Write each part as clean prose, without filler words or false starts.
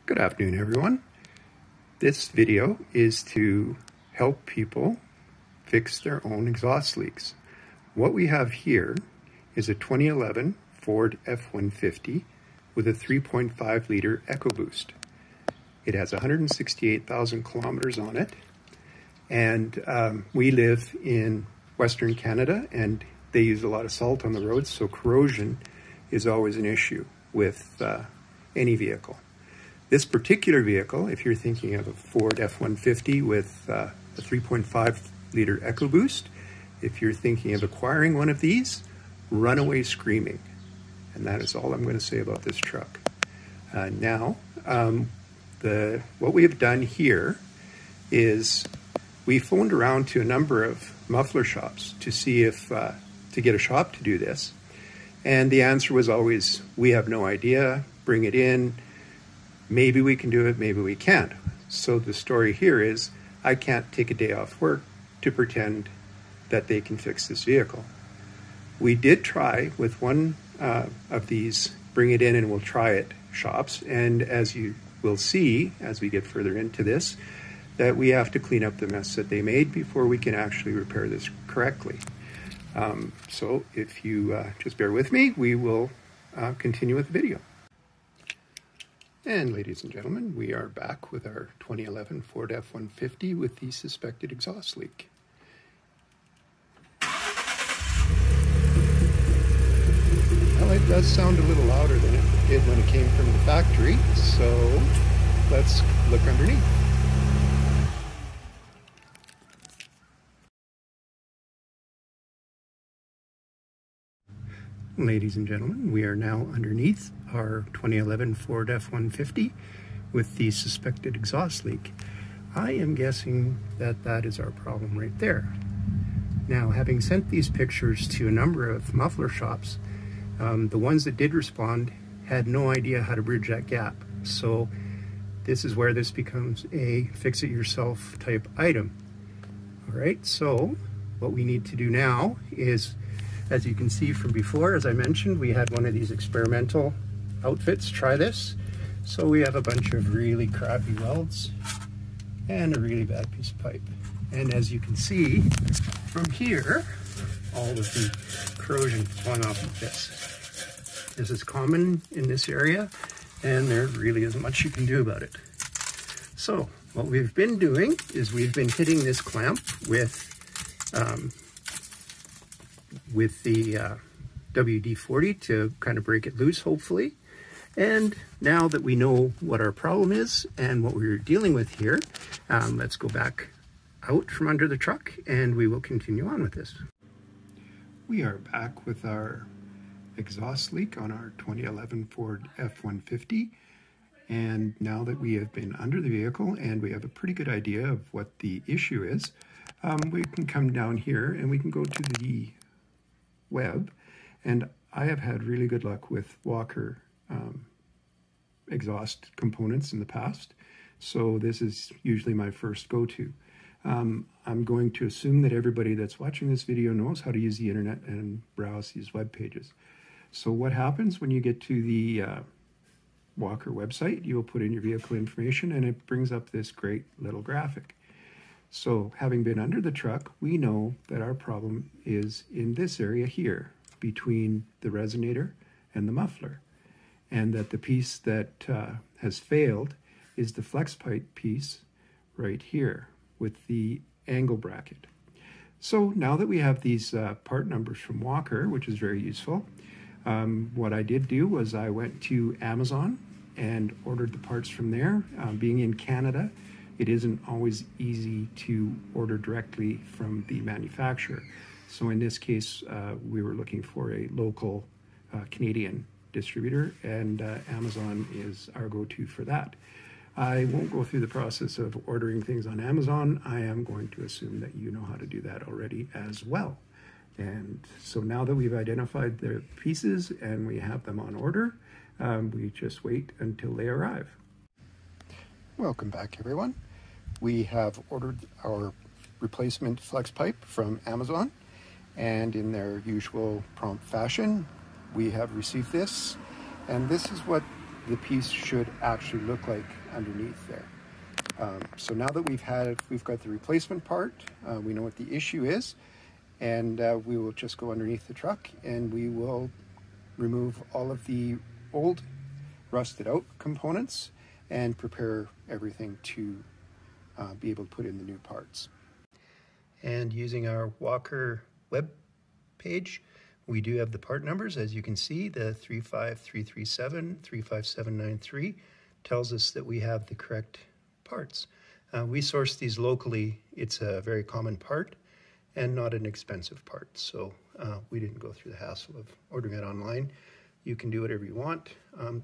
Good afternoon, everyone. This video is to help people fix their own exhaust leaks. What we have here is a 2011 Ford F-150 with a 3.5 liter EcoBoost. It has 168,000 kilometers on it, and we live in Western Canada, and they use a lot of salt on the roads, so corrosion is always an issue with any vehicle. This particular vehicle, if you're thinking of a Ford F-150 with a 3.5 liter EcoBoost, if you're thinking of acquiring one of these, run away screaming. And that is all I'm going to say about this truck. What we have done here is we phoned around to a number of muffler shops to see if, to get a shop to do this. And the answer was always, we have no idea, bring it in. Maybe we can do it, maybe we can't. So the story here is, I can't take a day off work to pretend that they can fix this vehicle. We did try with one of these bring it in and we'll try it shops, and as you will see as we get further into this, that we have to clean up the mess that they made before we can actually repair this correctly. So if you just bear with me, we will continue with the video. And ladies and gentlemen, we are back with our 2011 Ford F-150 with the suspected exhaust leak. Well, it does sound a little louder than it did when it came from the factory, so let's look underneath. Ladies and gentlemen, we are now underneath our 2011 Ford F-150 with the suspected exhaust leak. I am guessing that that is our problem right there. Now, having sent these pictures to a number of muffler shops, the ones that did respond had no idea how to bridge that gap. So this is where this becomes a fix-it-yourself type item. All right, so what we need to do now is, as you can see from before, as I mentioned, we had one of these experimental outfits try this. So we have a bunch of really crappy welds and a really bad piece of pipe. And as you can see from here, all of the corrosion flung off of this. This is common in this area, and there really isn't much you can do about it. So what we've been doing is we've been hitting this clamp with the WD-40 to kind of break it loose, hopefully. And now that we know what our problem is and what we're dealing with here, let's go back out from under the truck and we will continue on with this. We are back with our exhaust leak on our 2011 Ford F-150. And now that we have been under the vehicle and we have a pretty good idea of what the issue is, we can come down here and we can go to the web, and I have had really good luck with Walker exhaust components in the past, so this is usually my first go-to. I'm going to assume that everybody that's watching this video knows how to use the internet and browse these web pages. So what happens when you get to the Walker website, you'll put in your vehicle information and it brings up this great little graphic. So having been under the truck, we know that our problem is in this area here between the resonator and the muffler, and that the piece that has failed is the flex pipe piece right here with the angle bracket. So now that we have these part numbers from Walker, which is very useful, what I did do was I went to Amazon and ordered the parts from there. Being in Canada, it isn't always easy to order directly from the manufacturer. So in this case, we were looking for a local Canadian distributor, and Amazon is our go-to for that. I won't go through the process of ordering things on Amazon. I am going to assume that you know how to do that already as well. And so now that we've identified the pieces and we have them on order, we just wait until they arrive. Welcome back, everyone. We have ordered our replacement flex pipe from Amazon, and in their usual prompt fashion, we have received this, and this is what the piece should actually look like underneath there. So now that we've got the replacement part, we know what the issue is, and we will just go underneath the truck and we will remove all of the old rusted out components and prepare everything to be able to put in the new parts. And using our Walker web page, we do have the part numbers. As you can see, the 35337, 35793 tells us that we have the correct parts. We source these locally. It's a very common part and not an expensive part, so we didn't go through the hassle of ordering it online. You can do whatever you want.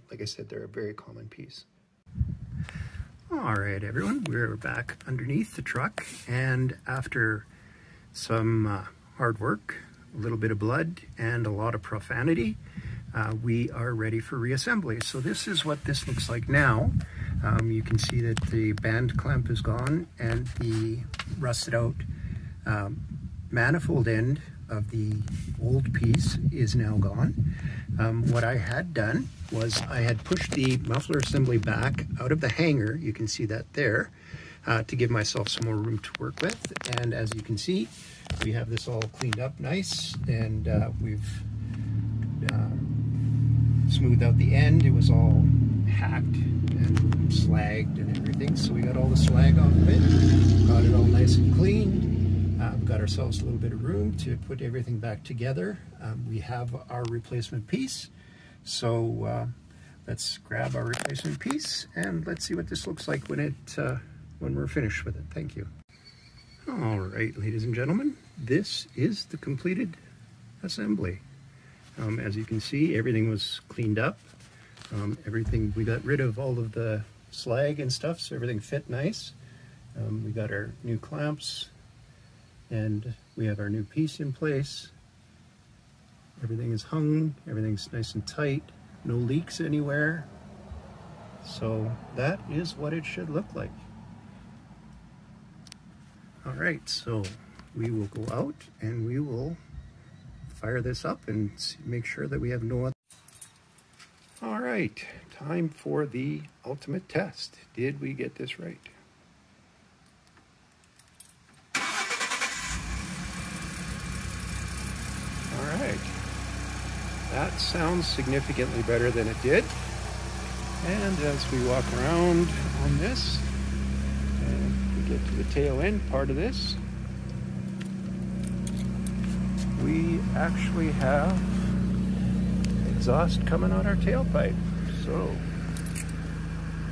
Like I said, they're a very common piece. All right, everyone, we're back underneath the truck, and after some hard work, a little bit of blood, and a lot of profanity, we are ready for reassembly. So this is what this looks like now. You can see that the band clamp is gone and the rusted out manifold end of the old piece is now gone. What I had done was I had pushed the muffler assembly back out of the hanger, you can see that there, to give myself some more room to work with. And as you can see, we have this all cleaned up nice, and we've smoothed out the end. It was all hacked and slagged and everything, so we got all the slag off of it, got it all nice and clean. We've got ourselves a little bit of room to put everything back together. We have our replacement piece, so let's grab our replacement piece and let's see what this looks like when we're finished with it. Thank you. All right, ladies and gentlemen, this is the completed assembly. As you can see, everything was cleaned up. We got rid of all of the slag and stuff, so everything fit nice. We got our new clamps, and we have our new piece in place. Everything is hung, everything's nice and tight, no leaks anywhere. So that is what it should look like. All right, so we will go out and we will fire this up and make sure that we have no other. All right, time for the ultimate test. Did we get this right? All right, that sounds significantly better than it did. And as we walk around on this, and we get to the tail end part of this, we actually have exhaust coming out our tailpipe. So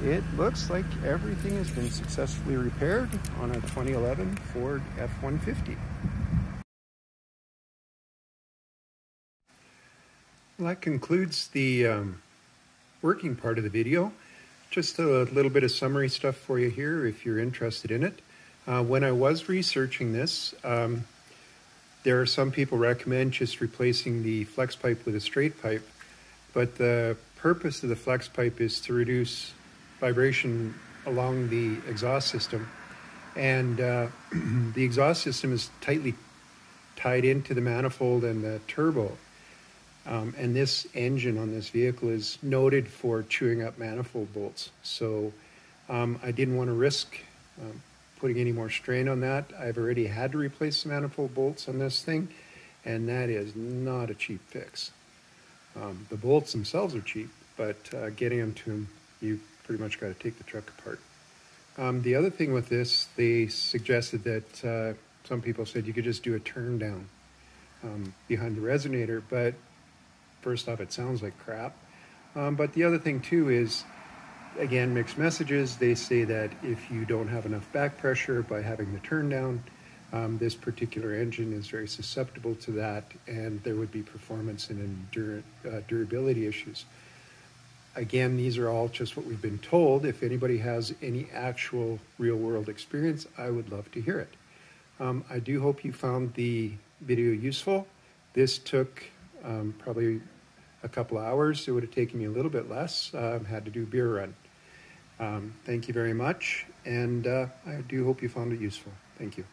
it looks like everything has been successfully repaired on a 2011 Ford F-150. Well, that concludes the working part of the video. Just a little bit of summary stuff for you here if you're interested in it. When I was researching this, there are some people recommend just replacing the flex pipe with a straight pipe, but the purpose of the flex pipe is to reduce vibration along the exhaust system, and the exhaust system is tightly tied into the manifold and the turbo. And this engine on this vehicle is noted for chewing up manifold bolts. So I didn't want to risk putting any more strain on that. I've already had to replace the manifold bolts on this thing, and that is not a cheap fix. The bolts themselves are cheap, but getting them to them, you pretty much got to take the truck apart. The other thing with this, they suggested that some people said you could just do a turn down behind the resonator, but first off, it sounds like crap. But the other thing too is, again, mixed messages. They say that if you don't have enough back pressure by having the turn down, this particular engine is very susceptible to that, and there would be performance and durability issues. Again, these are all just what we've been told. If anybody has any actual real-world experience, I would love to hear it. I do hope you found the video useful. This took probably a couple hours. It would have taken me a little bit less. Had to do beer run. Thank you very much, and I do hope you found it useful. Thank you.